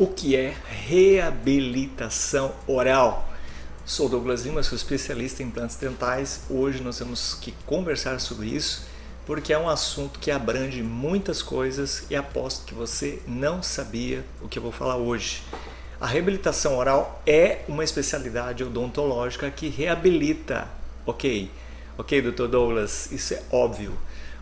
O que é reabilitação oral? Sou Douglas Lima, sou especialista em implantes dentais. Hoje nós temos que conversar sobre isso porque é um assunto que abrange muitas coisas e aposto que você não sabia o que eu vou falar hoje. A reabilitação oral é uma especialidade odontológica que reabilita. Ok, Dr. Douglas, isso é óbvio.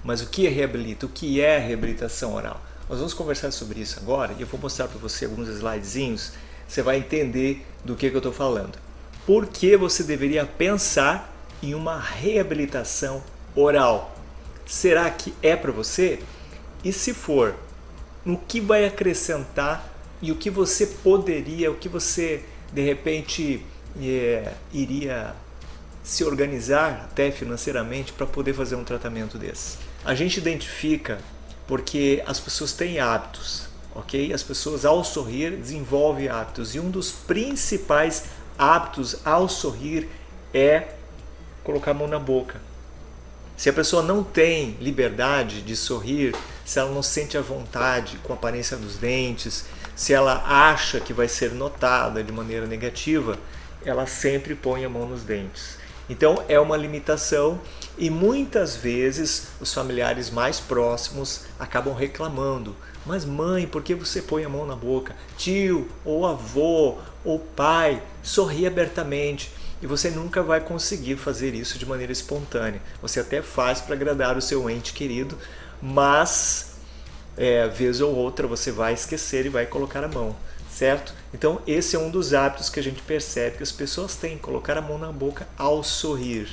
Mas o que é reabilita? O que é reabilitação oral? Nós vamos conversar sobre isso agora e eu vou mostrar para você alguns slidezinhos. Você vai entender do que eu estou falando. Por que você deveria pensar em uma reabilitação oral? Será que é para você? E se for, o que vai acrescentar e o que você poderia, o que você de repente iria se organizar até financeiramente para poder fazer um tratamento desse? A gente identifica porque as pessoas têm hábitos, ok? As pessoas ao sorrir desenvolvem hábitos e um dos principais hábitos ao sorrir é colocar a mão na boca. Se a pessoa não tem liberdade de sorrir, se ela não sente a vontade com a aparência dos dentes, se ela acha que vai ser notada de maneira negativa, ela sempre põe a mão nos dentes. Então é uma limitação e muitas vezes os familiares mais próximos acabam reclamando. Mas mãe, por que você põe a mão na boca? Tio, ou avô, ou pai, sorri abertamente. E você nunca vai conseguir fazer isso de maneira espontânea. Você até faz para agradar o seu ente querido, mas vez ou outra você vai esquecer e vai colocar a mão, certo? Então esse é um dos hábitos que a gente percebe que as pessoas têm, colocar a mão na boca ao sorrir.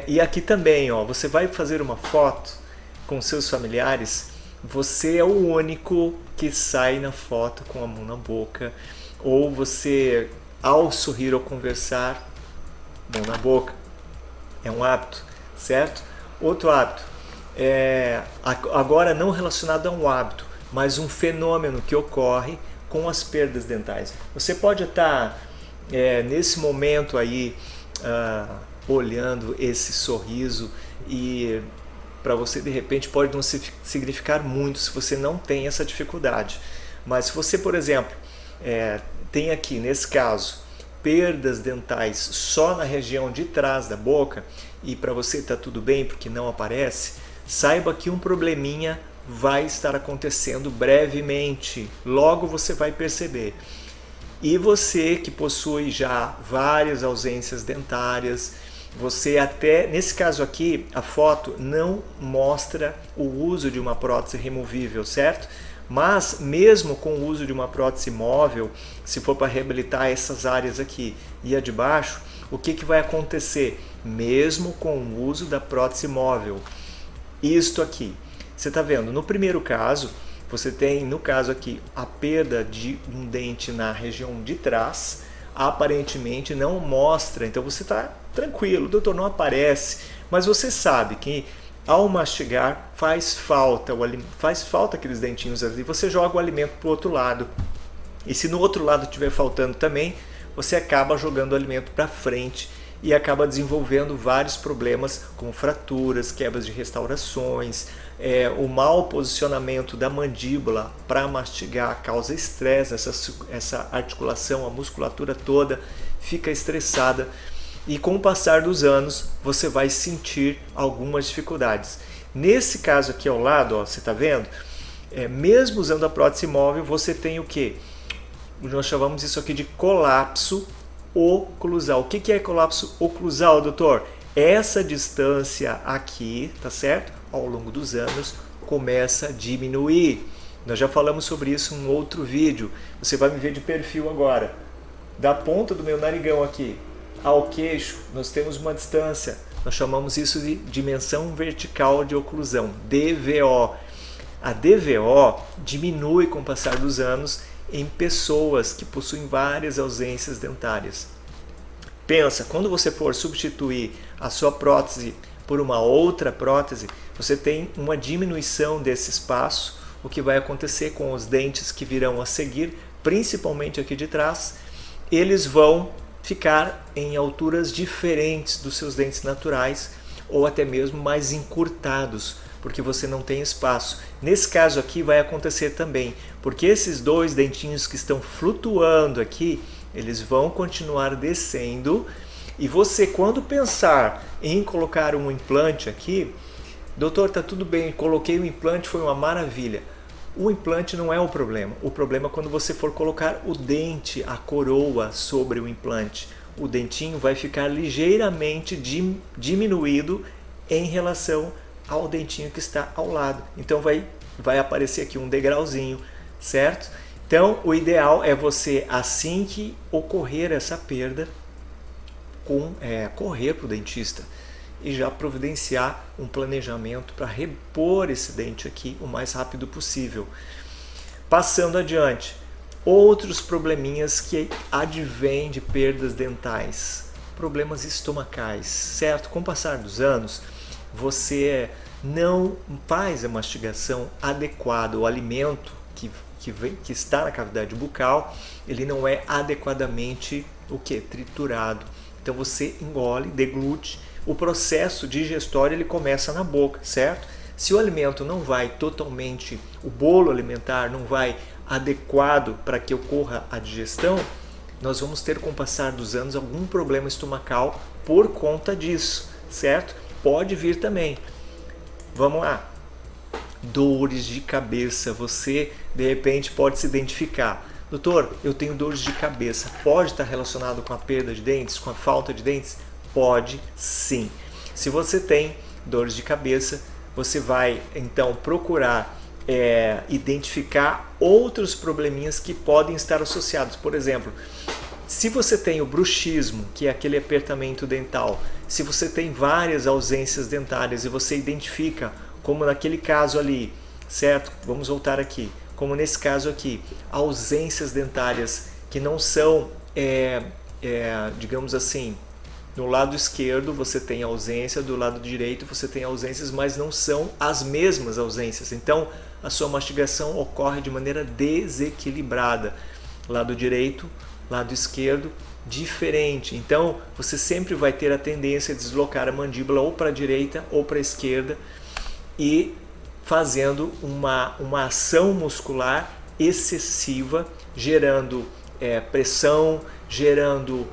E aqui também, ó, você vai fazer uma foto com seus familiares, você é o único que sai na foto com a mão na boca, ou você, ao sorrir ou conversar, mão na boca. É um hábito, certo? Outro hábito, agora não relacionado a um hábito, mas um fenômeno que ocorre com as perdas dentais. Você pode estar nesse momento aí olhando esse sorriso e para você de repente pode não significar muito se você não tem essa dificuldade. Mas se você, por exemplo, tem aqui nesse caso perdas dentais só na região de trás da boca e para você está tudo bem porque não aparece, saiba que um probleminha vai estar acontecendo brevemente, logo você vai perceber. E você que possui já várias ausências dentárias, você até, nesse caso aqui, a foto não mostra o uso de uma prótese removível, certo? Mas mesmo com o uso de uma prótese móvel, se for para reabilitar essas áreas aqui e a de baixo, o que vai acontecer? Mesmo com o uso da prótese móvel, isto aqui, você está vendo, no primeiro caso, você tem, no caso aqui, a perda de um dente na região de trás, aparentemente não mostra, então você está tranquilo, doutor, não aparece, mas você sabe que ao mastigar faz falta aqueles dentinhos ali, você joga o alimento para o outro lado, e se no outro lado estiver faltando também, você acaba jogando o alimento para frente e acaba desenvolvendo vários problemas como fraturas, quebras de restaurações, o mau posicionamento da mandíbula para mastigar causa estresse, essa articulação, a musculatura toda fica estressada e com o passar dos anos você vai sentir algumas dificuldades. Nesse caso aqui ao lado, ó, você está vendo? Mesmo usando a prótese móvel, você tem o que? Nós chamamos isso aqui de colapso oclusal. O que é colapso oclusal, doutor? Essa distância aqui, tá certo? Ao longo dos anos começa a diminuir. Nós já falamos sobre isso em um outro vídeo. Você vai me ver de perfil agora. Da ponta do meu narigão aqui ao queixo, nós temos uma distância. Nós chamamos isso de dimensão vertical de oclusão, DVO. A DVO diminui com o passar dos anos em pessoas que possuem várias ausências dentárias. Pensa, quando você for substituir a sua prótese por uma outra prótese, você tem uma diminuição desse espaço, o que vai acontecer com os dentes que virão a seguir, principalmente aqui de trás, eles vão ficar em alturas diferentes dos seus dentes naturais ou até mesmo mais encurtados, porque você não tem espaço. Nesse caso aqui vai acontecer também, porque esses dois dentinhos que estão flutuando aqui, eles vão continuar descendo, e você, quando pensar em colocar um implante aqui, doutor, tá tudo bem, coloquei o implante, foi uma maravilha. O implante não é o problema é quando você for colocar o dente, a coroa sobre o implante. O dentinho vai ficar ligeiramente diminuído em relação ao dentinho que está ao lado. Então vai aparecer aqui um degrauzinho, certo? Então o ideal é você, assim que ocorrer essa perda, correr para o dentista e já providenciar um planejamento para repor esse dente aqui o mais rápido possível. Passando adiante, outros probleminhas que advêm de perdas dentais, problemas estomacais, certo? Com o passar dos anos, você não faz a mastigação adequada, o alimento que está na cavidade bucal, ele não é adequadamente triturado. Então você engole, deglute, o processo digestório ele começa na boca, certo? Se o alimento não vai totalmente, o bolo alimentar não vai adequado para que ocorra a digestão, nós vamos ter com o passar dos anos algum problema estomacal por conta disso, certo? Pode vir também. Vamos lá. Dores de cabeça, você de repente pode se identificar. Doutor, eu tenho dores de cabeça, pode estar relacionado com a perda de dentes, com a falta de dentes? Pode sim. Se você tem dores de cabeça, você vai então procurar identificar outros probleminhas que podem estar associados. Por exemplo, se você tem o bruxismo, que é aquele apertamento dental, se você tem várias ausências dentárias e você identifica, como naquele caso ali, certo? Vamos voltar aqui. Como nesse caso aqui, ausências dentárias que não são, digamos assim, no lado esquerdo você tem ausência, do lado direito você tem ausências, mas não são as mesmas ausências. Então, a sua mastigação ocorre de maneira desequilibrada. Lado direito, lado esquerdo, diferente. Então, você sempre vai ter a tendência a deslocar a mandíbula ou para a direita ou para a esquerda e fazendo uma ação muscular excessiva, gerando pressão, gerando,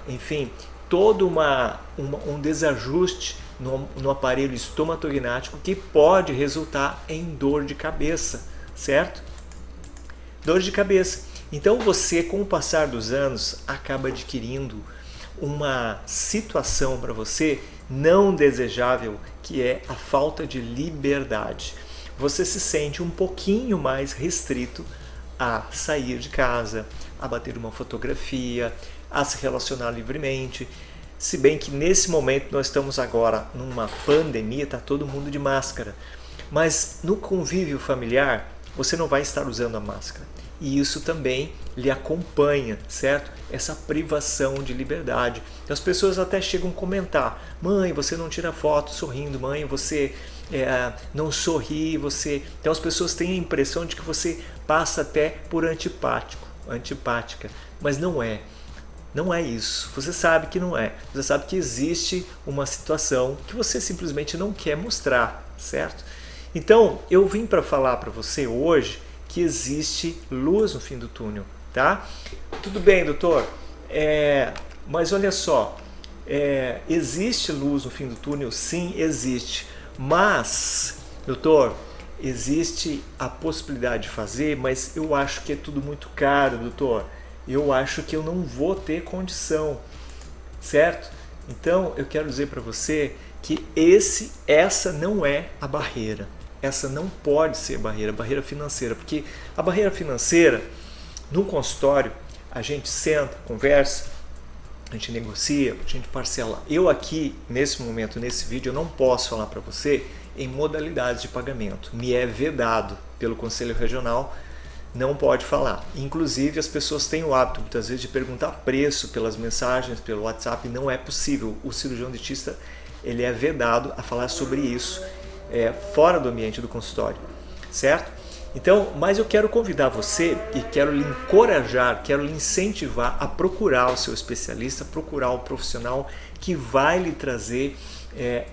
enfim, todo um desajuste no aparelho estomatognático que pode resultar em dor de cabeça, certo? Dor de cabeça. Então você, com o passar dos anos, acaba adquirindo uma situação para você não desejável, que é a falta de liberdade. Você se sente um pouquinho mais restrito a sair de casa, a bater uma fotografia, a se relacionar livremente. Se bem que nesse momento nós estamos agora numa pandemia, está todo mundo de máscara. Mas no convívio familiar, você não vai estar usando a máscara. E isso também lhe acompanha, certo? Essa privação de liberdade. As pessoas até chegam a comentar: mãe, você não tira foto sorrindo, mãe, você não sorri, você... Então as pessoas têm a impressão de que você passa até por antipática, mas não é. Não é isso. Você sabe que não é. Você sabe que existe uma situação que você simplesmente não quer mostrar, certo? Então, eu vim para falar para você hoje que existe luz no fim do túnel, tá? Tudo bem, doutor, mas olha só, existe luz no fim do túnel? Sim, existe. Mas, doutor, existe a possibilidade de fazer, mas eu acho que é tudo muito caro, doutor. Eu acho que eu não vou ter condição, certo? Então, eu quero dizer para você que essa não é a barreira. Essa não pode ser barreira financeira, porque a barreira financeira, no consultório, a gente senta, conversa, a gente negocia, a gente parcela. Eu aqui, nesse momento, nesse vídeo, eu não posso falar para você em modalidades de pagamento. Me é vedado pelo Conselho Regional, não pode falar. Inclusive, as pessoas têm o hábito, muitas vezes, de perguntar preço pelas mensagens, pelo WhatsApp. Não é possível. O cirurgião dentista, ele é vedado a falar sobre isso fora do ambiente do consultório, certo? Então, mas eu quero convidar você e quero lhe encorajar, quero lhe incentivar a procurar o seu especialista, procurar o profissional que vai lhe trazer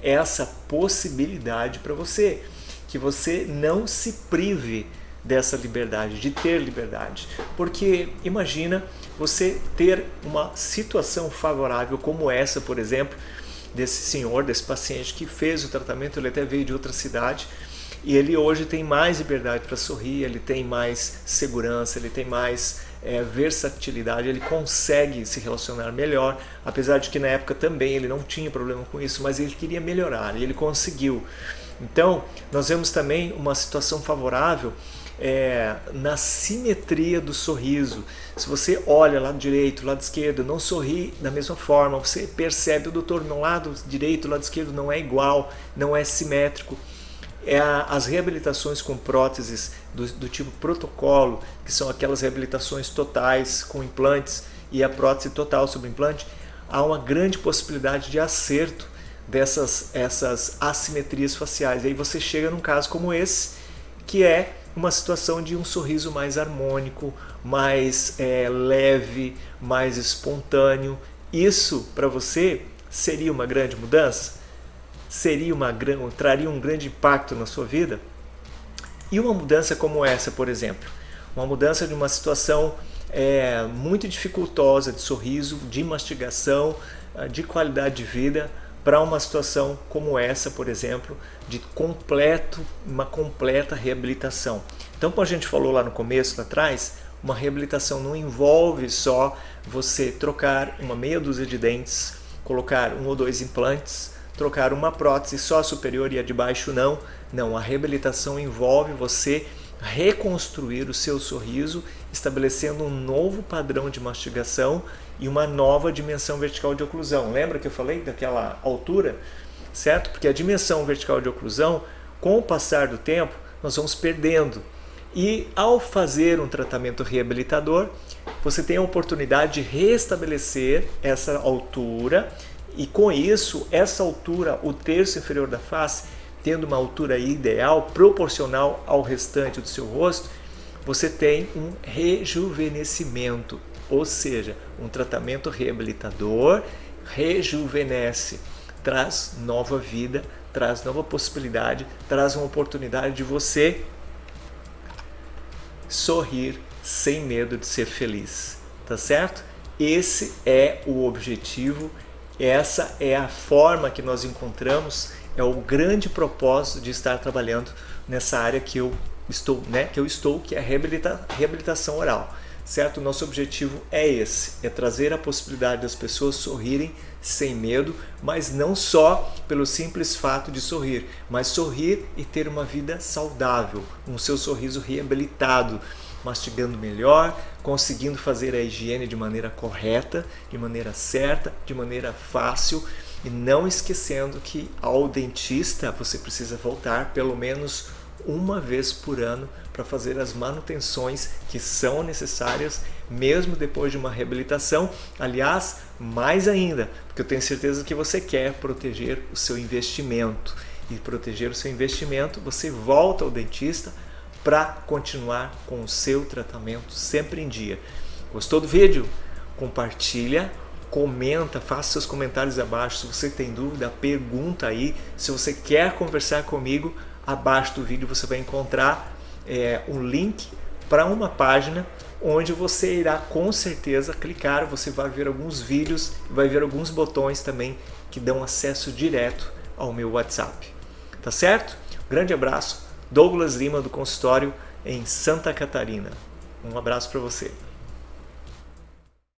essa possibilidade para você, que você não se prive dessa liberdade, de ter liberdade. Porque imagina você ter uma situação favorável como essa, por exemplo, desse senhor, desse paciente que fez o tratamento, ele até veio de outra cidade, e ele hoje tem mais liberdade para sorrir, ele tem mais segurança, ele tem mais versatilidade, ele consegue se relacionar melhor, apesar de que na época também ele não tinha problema com isso, mas ele queria melhorar e ele conseguiu. Então, nós vemos também uma situação favorável na simetria do sorriso. Se você olha lado direito, lado esquerdo, não sorri da mesma forma, você percebe, o doutor, meu lado direito, lado esquerdo não é igual, não é simétrico. As reabilitações com próteses do tipo protocolo, que são aquelas reabilitações totais com implantes e a prótese total sobre implante, há uma grande possibilidade de acerto essas assimetrias faciais. E aí você chega num caso como esse, que é uma situação de um sorriso mais harmônico, mais leve, mais espontâneo. Isso para você seria uma grande mudança? Traria um grande impacto na sua vida? E uma mudança como essa, por exemplo, uma mudança de uma situação muito dificultosa de sorriso, de mastigação, de qualidade de vida, para uma situação como essa, por exemplo, de uma completa reabilitação. Então, como a gente falou lá no começo, lá atrás, uma reabilitação não envolve só você trocar uma meia dúzia de dentes, colocar 1 ou 2 implantes, trocar uma prótese só a superior e a de baixo não. Não, a reabilitação envolve você reconstruir o seu sorriso, estabelecendo um novo padrão de mastigação e uma nova dimensão vertical de oclusão. Lembra que eu falei daquela altura? Certo? Porque a dimensão vertical de oclusão, com o passar do tempo, nós vamos perdendo. E ao fazer um tratamento reabilitador, você tem a oportunidade de restabelecer essa altura. E com isso, essa altura, o terço inferior da face, tendo uma altura ideal, proporcional ao restante do seu rosto, você tem um rejuvenescimento, ou seja, um tratamento reabilitador rejuvenesce, traz nova vida, traz nova possibilidade, traz uma oportunidade de você sorrir sem medo de ser feliz, tá certo? Esse é o objetivo. Essa é a forma que nós encontramos, é o grande propósito de estar trabalhando nessa área que eu estou, que é a reabilitação oral, certo? O nosso objetivo é esse, é trazer a possibilidade das pessoas sorrirem sem medo, mas não só pelo simples fato de sorrir, mas sorrir e ter uma vida saudável, um seu sorriso reabilitado, mastigando melhor, conseguindo fazer a higiene de maneira correta, de maneira certa, de maneira fácil, e não esquecendo que ao dentista você precisa voltar pelo menos uma vez por ano para fazer as manutenções que são necessárias mesmo depois de uma reabilitação. Aliás, mais ainda, porque eu tenho certeza que você quer proteger o seu investimento, e proteger o seu investimento você volta ao dentista para continuar com o seu tratamento sempre em dia. Gostou do vídeo? Compartilha, comenta, faça seus comentários abaixo. Se você tem dúvida, pergunta aí. Se você quer conversar comigo, abaixo do vídeo você vai encontrar um link para uma página onde você irá com certeza clicar. Você vai ver alguns vídeos, vai ver alguns botões também que dão acesso direto ao meu WhatsApp. Tá certo? Grande abraço. Douglas Lima, do consultório em Santa Catarina. Um abraço para você.